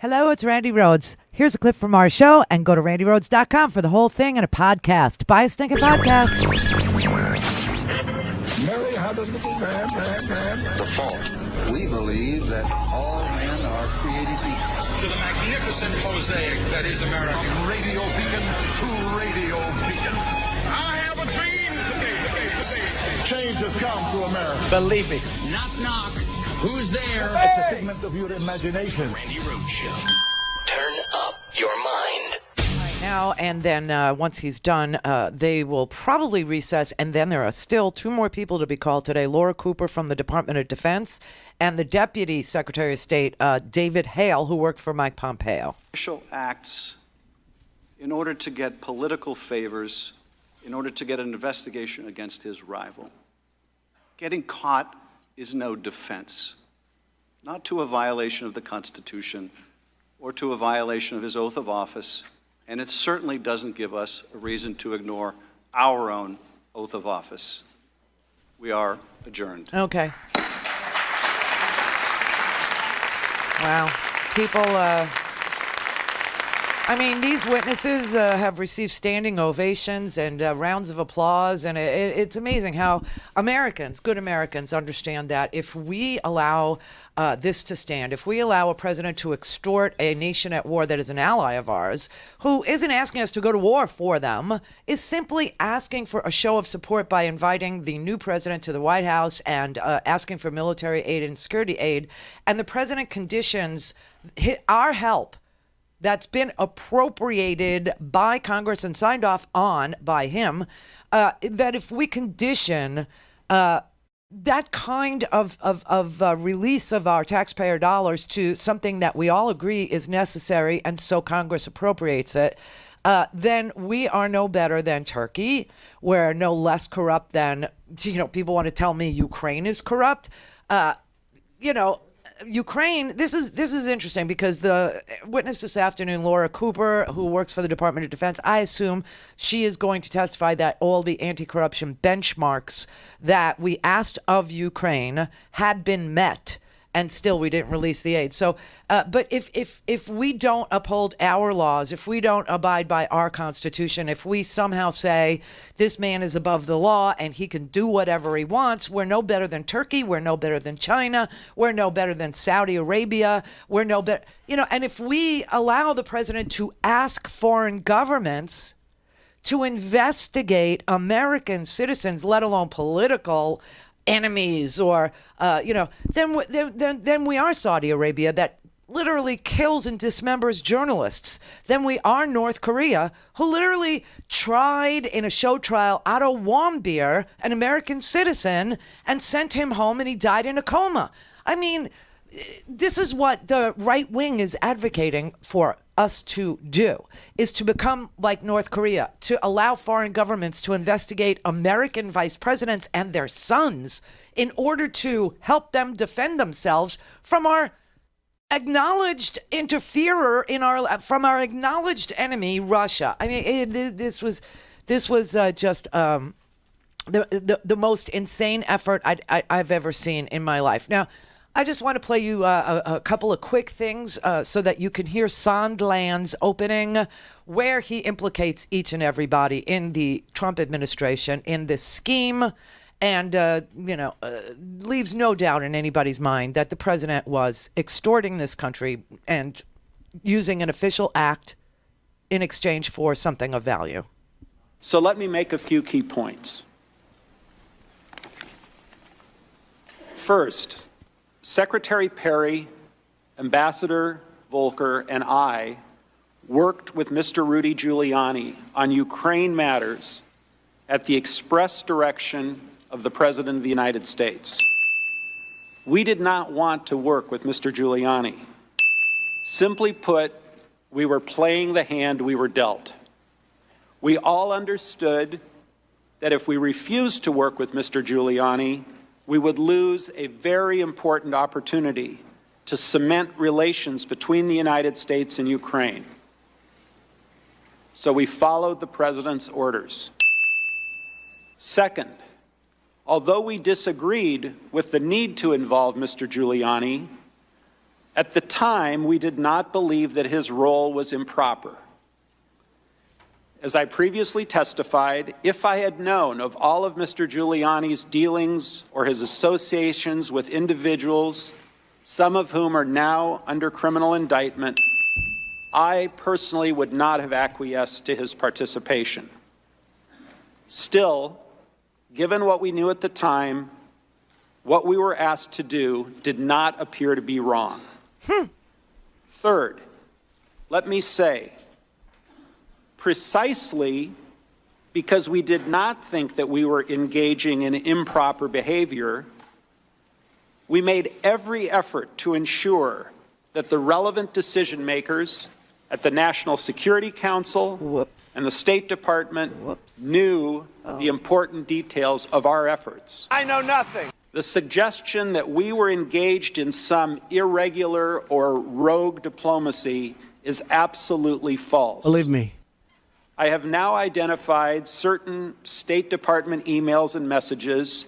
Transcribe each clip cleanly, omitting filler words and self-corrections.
Hello, it's Randi Rhodes. Here's a clip from our show, and go to randirhodes.com for the whole thing and a podcast. Buy a stinking podcast. Mary had a little lamb. The fall. We believe that all men are created equal. To the magnificent mosaic that is America. From radio beacon to radio beacon. I have a dream today. Change has come to America. Believe me. Knock, knock. Who's there? It's a figment of your imagination. Randi Rhodes Show. Turn up your mind. Right now, and then once he's done, they will probably recess, and then there are still two more people to be called today. Laura Cooper from the Department of Defense and the Deputy Secretary of State, David Hale, who worked for Mike Pompeo. Official acts in order to get political favors, in order to get an investigation against his rival. Getting caught is no defense, not to a violation of the Constitution or to a violation of his oath of office, and it certainly doesn't give us a reason to ignore our own oath of office. We are adjourned. Okay. Wow. People, I mean, these witnesses have received standing ovations and rounds of applause, and it's amazing how Americans, good Americans, understand that if we allow this to stand, if we allow a president to extort a nation at war that is an ally of ours, who isn't asking us to go to war for them, is simply asking for a show of support by inviting the new president to the White House and asking for military aid and security aid, and the president conditions our help that's been appropriated by Congress and signed off on by him, that if we condition that kind of release of our taxpayer dollars to something that we all agree is necessary, and so Congress appropriates it, then we are no better than Turkey. We're no less corrupt than, people want to tell me Ukraine is corrupt. Ukraine, this is interesting because the witness this afternoon, Laura Cooper, who works for the Department of Defense, I assume she is going to testify that all the anti-corruption benchmarks that we asked of Ukraine had been met, and still we didn't release the aid. So, but if we don't uphold our laws, if we don't abide by our Constitution, if we somehow say this man is above the law and he can do whatever he wants, we're no better than Turkey, we're no better than China, we're no better than Saudi Arabia, we're no better, and if we allow the president to ask foreign governments to investigate American citizens, let alone political enemies, or then we are Saudi Arabia that literally kills and dismembers journalists. Then we are North Korea, who literally tried in a show trial Otto Warmbier, an American citizen, and sent him home, and he died in a coma. I mean, this is what the right wing is advocating for us to do, is to become like North Korea, to allow foreign governments to investigate American vice presidents and their sons in order to help them defend themselves from our acknowledged interferer from our acknowledged enemy, Russia. I mean, this was just the most insane effort I've ever seen in my life. Now, I just want to play you a couple of quick things so that you can hear Sondland's opening, where he implicates each and everybody in the Trump administration in this scheme, and leaves no doubt in anybody's mind that the president was extorting this country and using an official act in exchange for something of value. So let me make a few key points. First, Secretary Perry, Ambassador Volker, and I worked with Mr. Rudy Giuliani on Ukraine matters at the express direction of the President of the United States. We did not want to work with Mr. Giuliani. Simply put, we were playing the hand we were dealt. We all understood that if we refused to work with Mr. Giuliani, we would lose a very important opportunity to cement relations between the United States and Ukraine. So we followed the president's orders. Second, although we disagreed with the need to involve Mr. Giuliani, At the time, we did not believe that his role was improper. As I previously testified, if I had known of all of Mr. Giuliani's dealings or his associations with individuals, some of whom are now under criminal indictment, I personally would not have acquiesced to his participation. Still, given what we knew at the time, what we were asked to do did not appear to be wrong. Third, let me say, precisely because we did not think that we were engaging in improper behavior, we made every effort to ensure that the relevant decision makers at the National Security Council and the State Department knew the important details of our efforts. I know nothing. The suggestion that we were engaged in some irregular or rogue diplomacy is absolutely false. Believe me. I have now identified certain State Department emails and messages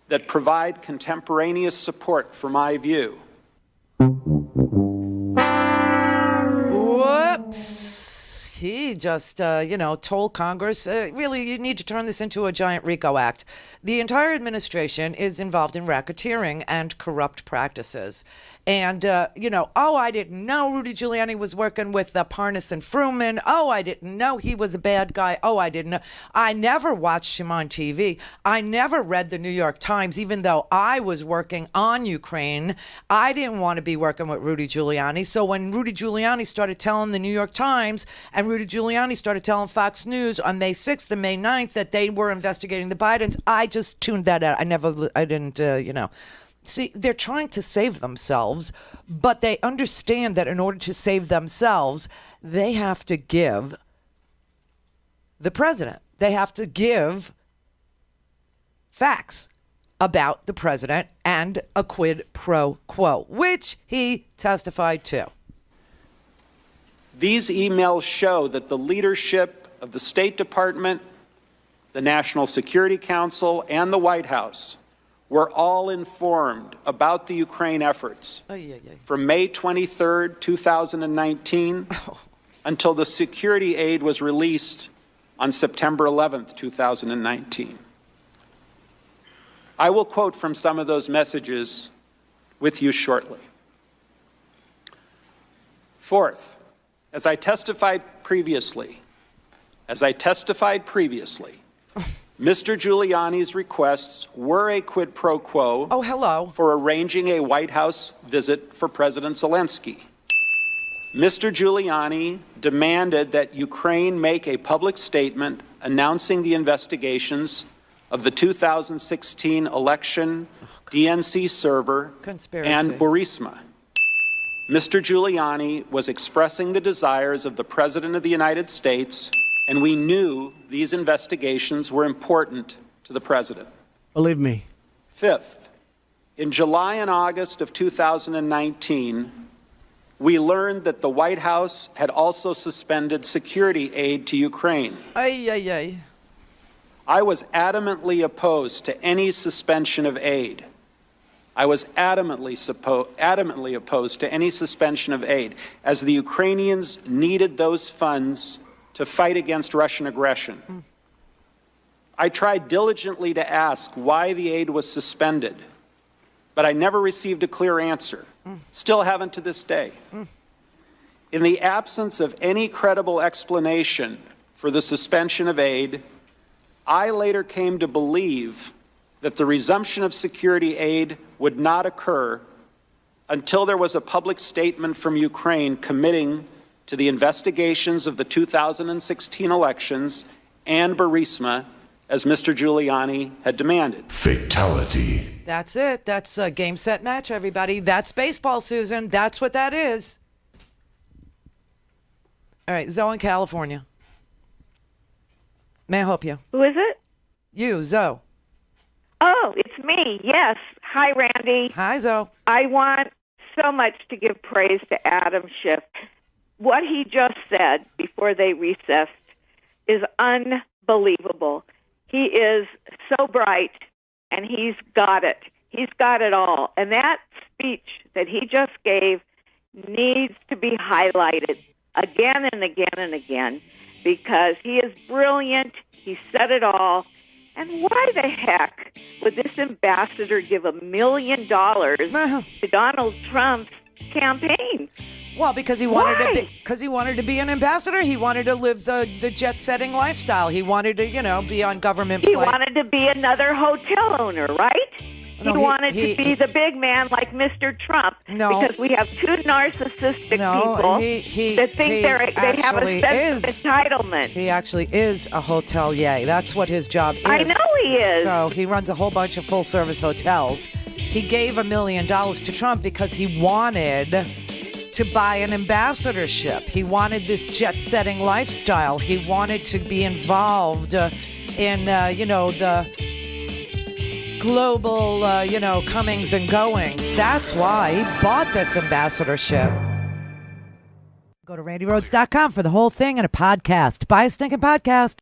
that provide contemporaneous support for my view. Whoops. He just, told Congress, really, you need to turn this into a giant RICO Act. The entire administration is involved in racketeering and corrupt practices. And, I didn't know Rudy Giuliani was working with Parnas and Fruman. Oh, I didn't know he was a bad guy. Oh, I didn't know. I never watched him on TV. I never read the New York Times, even though I was working on Ukraine. I didn't want to be working with Rudy Giuliani. So when Rudy Giuliani started telling the New York Times and Rudy Giuliani started telling Fox News on May 6th and May 9th that they were investigating the Bidens, I just tuned that out. I didn't. See, they're trying to save themselves, but they understand that in order to save themselves, they have to give the president. They have to give facts about the president and a quid pro quo, which he testified to. These emails show that the leadership of the State Department, the National Security Council, and the White House were all informed about the Ukraine efforts from May 23rd, 2019 until the security aid was released on September 11th, 2019. I will quote from some of those messages with you shortly. Fourth, as I testified previously, Mr. Giuliani's requests were a quid pro quo for arranging a White House visit for President Zelensky. Mr. Giuliani demanded that Ukraine make a public statement announcing the investigations of the 2016 election, DNC server, and Burisma. Mr. Giuliani was expressing the desires of the President of the United States, and we knew these investigations were important to the president. Believe me. Fifth, in July and August of 2019, we learned that the White House had also suspended security aid to Ukraine. I was adamantly opposed to any suspension of aid. I was adamantly opposed to any suspension of aid, as the Ukrainians needed those funds to fight against Russian aggression. I tried diligently to ask why the aid was suspended, but I never received a clear answer. Still haven't to this day. In the absence of any credible explanation for the suspension of aid, I later came to believe that the resumption of security aid would not occur until there was a public statement from Ukraine committing to the investigations of the 2016 elections and Burisma, as Mr. Giuliani had demanded. Fatality. That's it. That's a game, set, match, everybody. That's baseball, Susan. That's what that is. All right, Zoe in California. May I help you? Who is it? You, Zoe. Oh, it's me. Yes. Hi, Randy. Hi, Zoe. I want so much to give praise to Adam Schiff. What he just said before they recessed is unbelievable. He is so bright, and he's got it. He's got it all. And that speech that he just gave needs to be highlighted again and again and again because he is brilliant. He said it all. And why the heck would this ambassador give $1 million to Donald Trump's campaign? Well, because he wanted to be an ambassador. He wanted to live the jet-setting lifestyle. He wanted to, be on government He flight. wanted to be another hotel owner, right? No, he wanted to be the big man like Mr. Trump. No. Because we have two narcissistic people that think they have a sense of entitlement. He actually is a hotelier. That's what his job is. I know he is. So he runs a whole bunch of full-service hotels. He gave $1 million to Trump because he wanted to buy an ambassadorship. He wanted this jet-setting lifestyle. He wanted to be involved in, the global, comings and goings. That's why he bought this ambassadorship. Go to RandiRhodes.com for the whole thing and a podcast. Buy a stinking podcast.